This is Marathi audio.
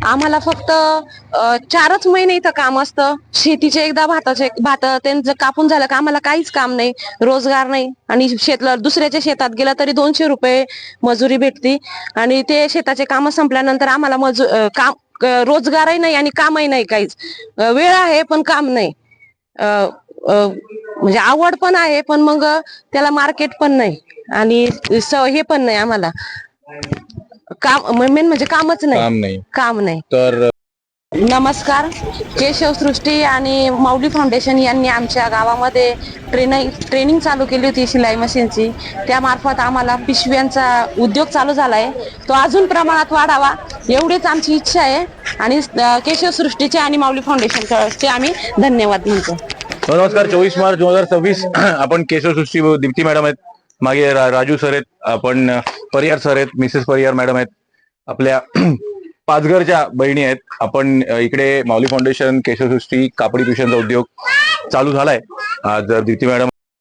आम्हाला फक्त 4च महिने इथं काम असतं. शेतीचे एकदा भात त्यांचं कापून झालं का आम्हाला काहीच काम नाही, रोजगार नाही. आणि दुसऱ्याच्या शेतात गेला तरी 200 रुपये मजुरी भेटती. आणि ते शेताचे काम संपल्यानंतर आम्हाला काम रोजगारही नाही आणि कामही नाही काहीच. वेळ आहे पण काम नाही. म्हणजे आवड पण आहे पण मग त्याला मार्केट पण नाही आणि हे पण नाही आम्हाला. काम मेन म्हणजे कामच नाही. काम नाही. तर नमस्कार. केशवसृष्टी आणि माऊली फाउंडेशन यांनी आमच्या गावामध्ये ट्रेनिंग चालू केली होती शिलाई मशीनची. त्यामार्फत आम्हाला पिशव्यांचा उद्योग चालू झालाय. तो अजून प्रमाणात वाढावा एवढीच आमची इच्छा आहे. आणि केशवसृष्टीचे आणि माऊली फाउंडेशनचे आम्ही धन्यवाद म्हणतो. नमस्कार. 24 मार्च 2026 आपण केशवसृष्टी दीप्ती मॅडम आहेत, मागे राजू सर आहेत, आपण परिहार सर आहेत, मिसेस परिहार मॅडम आहेत, आपल्या पाचघरच्या बहिणी आहेत. आपण इकडे माऊली फाउंडेशन केशवसृष्टी कापडी पिशव्यांचा उद्योग चालू झालाय. जर दीप्ती मॅडम